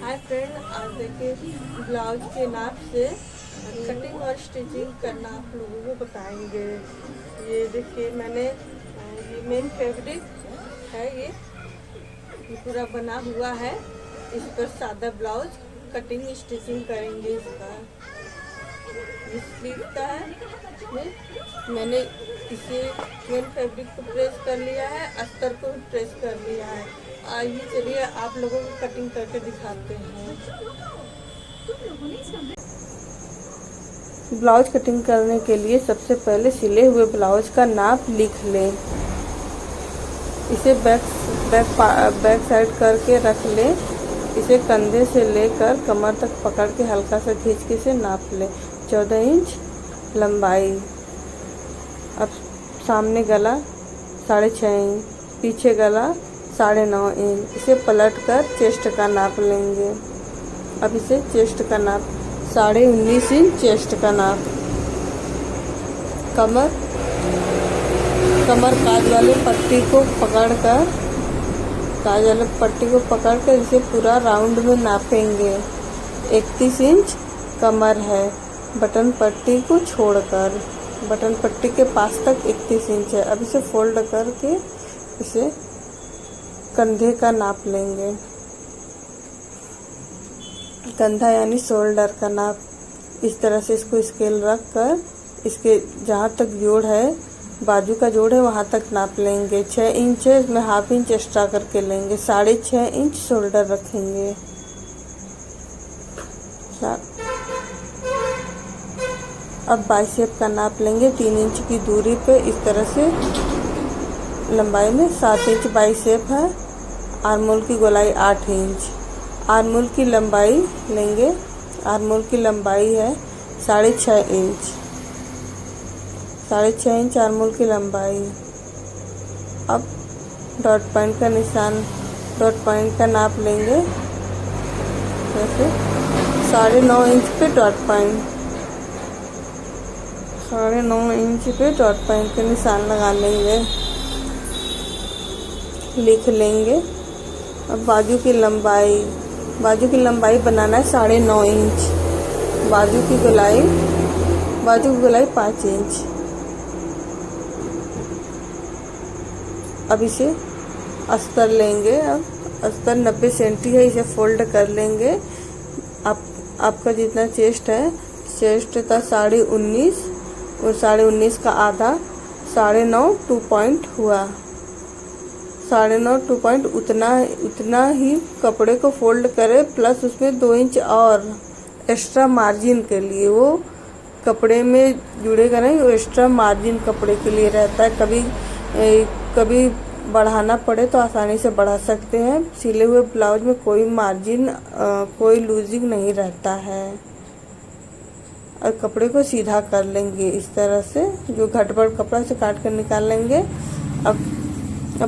Hi friend, आज देखिए blouse के नाप से कटिंग और स्टिचिंग करना आप लोगों को बताएंगे। ये देखिए मैंने ये मेन फैब्रिक है, ये पूरा बना हुआ है। इस पर सादा ब्लाउज कटिंग स्टिचिंग करेंगे। इसका ये स्लीव का है। मैंने इसे मेन फैब्रिक को प्रेस कर लिया है, अस्तर को भी प्रेस कर लिया है। आइए चलिए आप लोगों को कटिंग करके दिखाते हैं। ब्लाउज कटिंग करने के लिए सबसे पहले सिले हुए ब्लाउज का नाप लिख लें। इसे बैक साइड करके रख लें। इसे कंधे से लेकर कमर तक पकड़ के हल्का सा खींच के इसे नाप लें। 14 इंच लंबाई। अब सामने गला 6.5 इंच, पीछे गला 9.5 इंच। इसे पलट कर चेस्ट का नाप लेंगे। अब इसे चेस्ट का नाप 19.5 इंच चेस्ट का नाप। कमर काज वाले पट्टी को पकड़कर इसे पूरा राउंड में नापेंगे। 31 इंच कमर है, बटन पट्टी को छोड़कर। बटन पट्टी के पास तक 31 इंच है। अब इसे फोल्ड करके इसे कंधे का नाप लेंगे। कंधा यानी शोल्डर का नाप। इस तरह से इसको स्केल रख कर इसके जहाँ तक जोड़ है, बाजू का जोड़ है, वहाँ तक नाप लेंगे। 6 इंच है, इसमें ½ इंच एक्स्ट्रा करके लेंगे। 6.5 इंच शोल्डर रखेंगे। अब बाइसेप का नाप लेंगे। 3 इंच की दूरी पे इस तरह से लंबाई में 7 इंच बाइसेप है। आर्मोल की गोलाई 8 इंच। आर्मोल की लंबाई लेंगे। आर्मोल की लंबाई है 6.5 इंच। 6.5 इंच आर्मोल की लंबाई। अब डॉट पॉइंट का नाप लेंगे। जैसे 9.5 इंच पे डॉट पॉइंट। 9.5 इंच पे डॉट पॉइंट के निशान लगा लेंगे, लिख लेंगे। अब बाजू की लंबाई बनाना है 9.5 इंच। बाजू की गोलाई 5 इंच। अब इसे अस्तर लेंगे। अब अस्तर 90 सेंटी है, इसे फोल्ड कर लेंगे। आपका जितना चेस्ट है, चेस्ट था 19.5 और 19.5 का आधा 9.5 2 पॉइंट हुआ। 9.5 2 पॉइंट उतना ही कपड़े को फोल्ड करें, प्लस उसमें 2 इंच और एक्स्ट्रा मार्जिन के लिए। वो कपड़े में जुड़ेगा नहीं, वो एक्स्ट्रा मार्जिन कपड़े के लिए रहता है। कभी बढ़ाना पड़े तो आसानी से बढ़ा सकते हैं। सिले हुए ब्लाउज में कोई मार्जिन कोई लूजिंग नहीं रहता है। और कपड़े को सीधा कर लेंगे इस तरह से। जो घटबड़ कपड़ा से काट कर निकाल लेंगे। अब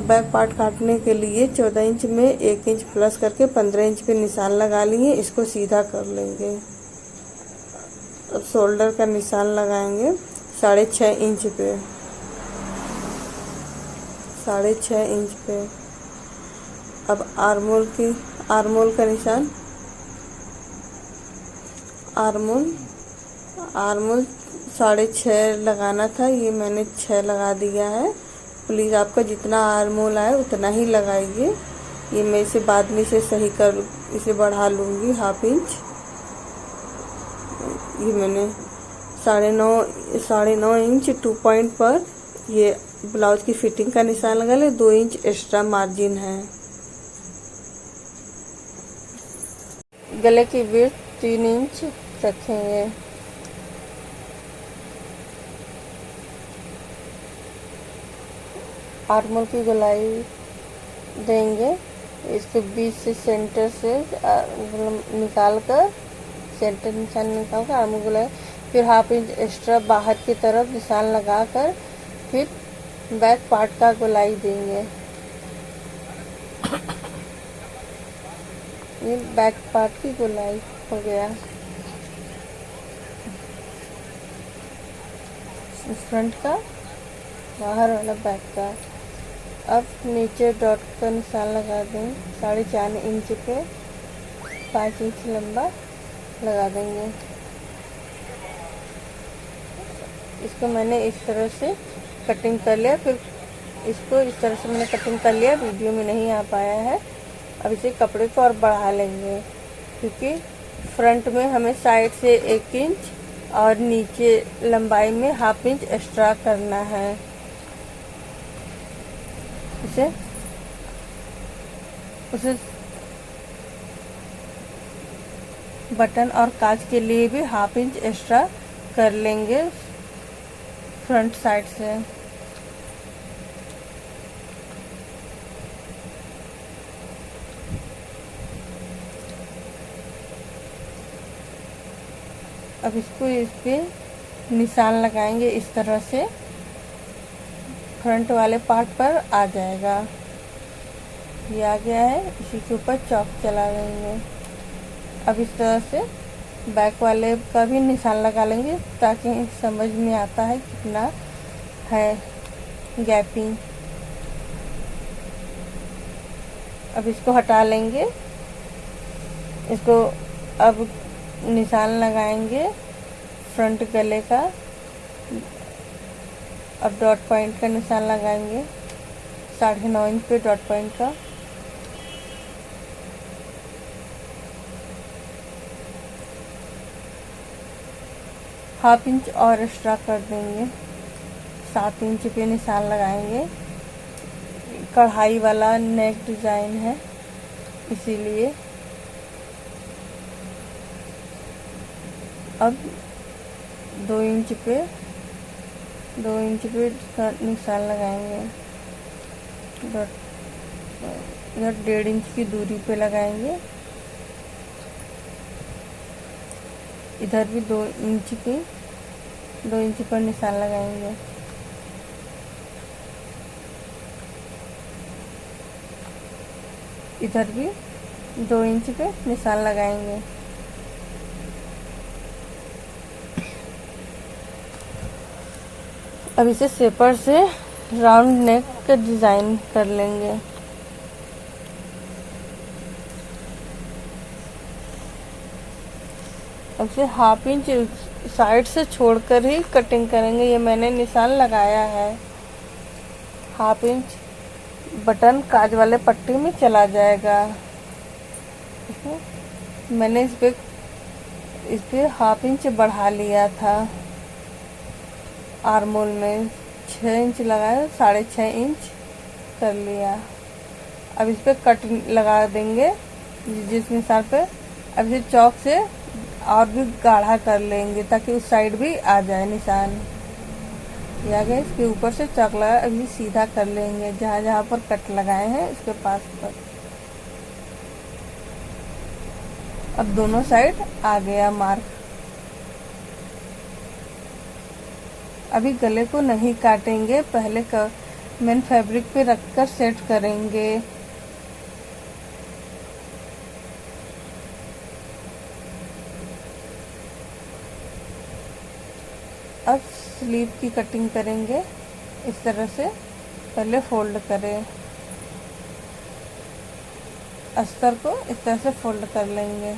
बैक पार्ट काटने के लिए 14 इंच में 1 इंच प्लस करके 15 इंच पे निशान लगा लिए। इसको सीधा कर लेंगे। अब शोल्डर का निशान लगाएंगे 6.5 इंच पे। 6.5 इंच पे। अब आर्मोल का निशान। आर्मोल 6.5 लगाना था, ये मैंने 6 लगा दिया है। प्लीज़ आपका जितना आर्मोल आए उतना ही लगाइए। ये मैं इसे बाद में इसे बढ़ा लूँगी ½ इंच। ये मैंने 9.5 इंच 2 पॉइंट पर ये ब्लाउज की फिटिंग का निशान लगा ले। 2 इंच एक्स्ट्रा मार्जिन है। गले की विड्थ 3 इंच रखेंगे। आर्मोल की गोलाई देंगे। इसके बीच से सेंटर से निकाल कर सेंटर निशान निकाल कर आर्मोल गोलाई, फिर ½ इंच एक्स्ट्रा बाहर की तरफ निशान लगा कर फिर बैक पार्ट का गोलाई देंगे। ये बैक पार्ट की गोलाई हो गया। फ्रंट का, बाहर वाला बैक का। अब नीचे डॉट का निशान लगा दें 4.5 इंच पे। 5 इंच लंबा लगा देंगे। इसको मैंने इस तरह से कटिंग कर लिया, फिर इसको इस तरह से मैंने कटिंग कर लिया, वीडियो में नहीं आ पाया है। अब इसे कपड़े को और बढ़ा लेंगे, क्योंकि फ्रंट में हमें साइड से 1 इंच और नीचे लंबाई में 1/2 इंच एक्स्ट्रा करना है। उसे बटन और काज के लिए भी 1/2 इंच एक्स्ट्रा कर लेंगे फ्रंट साइड से। अब इसको इस पे निशान लगाएंगे, इस तरह से फ्रंट वाले पार्ट पर आ जाएगा। ये आ गया है, इसी के ऊपर चौक चला लेंगे। अब इस तरह से बैक वाले का भी निशान लगा लेंगे, ताकि समझ में आता है कितना है गैपिंग। अब इसको हटा लेंगे, इसको अब निशान लगाएंगे फ्रंट गले का। अब डॉट पॉइंट का निशान लगाएंगे 9.5 इंच पे डॉट पॉइंट का। ½ इंच और एक्स्ट्रा कर देंगे, 7 इंच पे निशान लगाएंगे। कढ़ाई वाला नेक डिजाइन है, इसीलिए। अब 2 इंच पे निशान लगाएंगे। इधर 1.5 इंच की दूरी पे लगाएंगे। इधर भी 2 इंच पर निशान लगाएंगे। इधर भी 2 इंच पे निशान लगाएंगे। अब इसे शेपर से राउंड नेक का डिजाइन कर लेंगे। अब इसे 1/2 इंच साइड से छोड़कर ही कटिंग करेंगे। ये मैंने निशान लगाया है। 1/2 इंच बटन काज वाले पट्टी में चला जाएगा। मैंने इस पे 1/2 इंच बढ़ा लिया था। आर्मोल में 6 इंच लगाया, 6.5 इंच कर लिया। अब इस पे कट लगा देंगे जिस निशान पे। अब इसे चौक से और भी गाढ़ा कर लेंगे, ताकि उस साइड भी आ जाए निशान। ये आ गया, इसके ऊपर से चौक लगा। अभी सीधा कर लेंगे जहाँ जहाँ पर कट लगाए हैं इसके पास पर। अब दोनों साइड आ गया मार्क। अभी गले को नहीं काटेंगे, पहले मेन फैब्रिक पे रखकर सेट करेंगे। अब स्लीव की कटिंग करेंगे इस तरह से। पहले फोल्ड करें, अस्तर को इस तरह से फोल्ड कर लेंगे।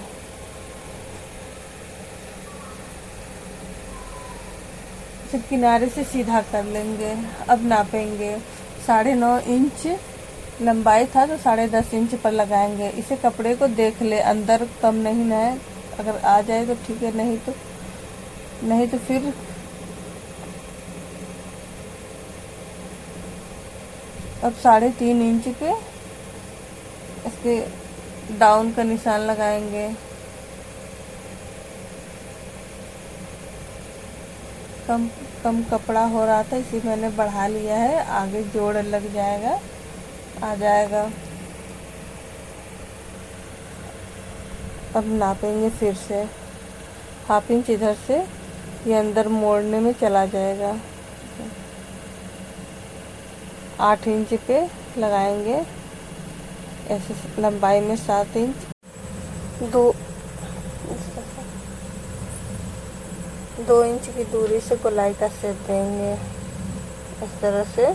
फिर किनारे से सीधा कर लेंगे। अब नापेंगे। 9.5 इंच लंबाई था तो 10.5 इंच पर लगाएंगे। इसे कपड़े को देख ले, अंदर कम नहीं ना है। अगर आ जाए तो ठीक है, नहीं तो फिर अब 3.5 इंच पे इसके डाउन का निशान लगाएंगे। कम कपड़ा हो रहा था, इसी मैंने बढ़ा लिया है। आगे जोड़ लग जाएगा, आ जाएगा। अब नापेंगे फिर से। 1/2 इंच इधर से ये अंदर मोड़ने में चला जाएगा। 8 इंच पे लगाएंगे। ऐसे लंबाई में 7 इंच 2 इंच की दूरी से गोलाई का शेप देंगे। इस तरह से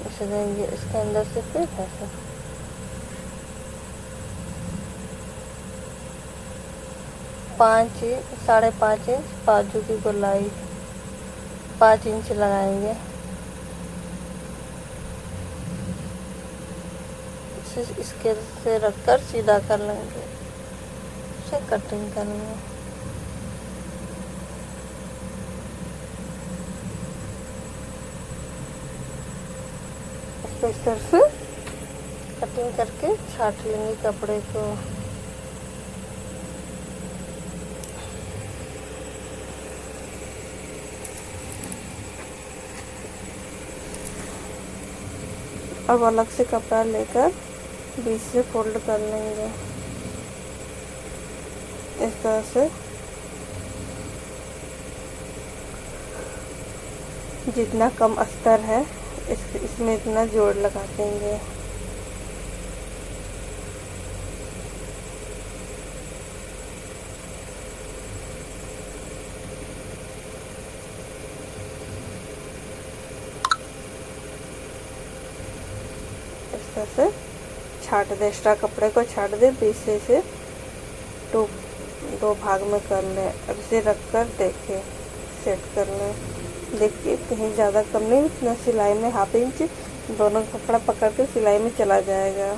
इसे देंगे, इसके अंदर से फिर ऐसे। 5.5 इंच बाजू की गोलाई 5 इंच लगाएंगे। इसे स्केल से रखकर सीधा कर लेंगे, इसे कटिंग करेंगे। इसको इस तरह से कटिंग करके छाट लेंगे कपड़े को। अब अलग से कपड़ा लेकर बीच से फोल्ड कर लेंगे इस तरह से। जितना कम अस्तर है इसमें इतना जोड़ लगा देंगे। इस तरह से छाट दे, एक्स्ट्रा कपड़े को छाट दे, बीच से इसे दो भाग में कर लें। अब इसे रख कर देखें, सेट कर लें। देखिए कहीं ज़्यादा कम नहीं, इतना सिलाई में 1/2 इंच दोनों कपड़ा पकड़ के सिलाई में चला जाएगा।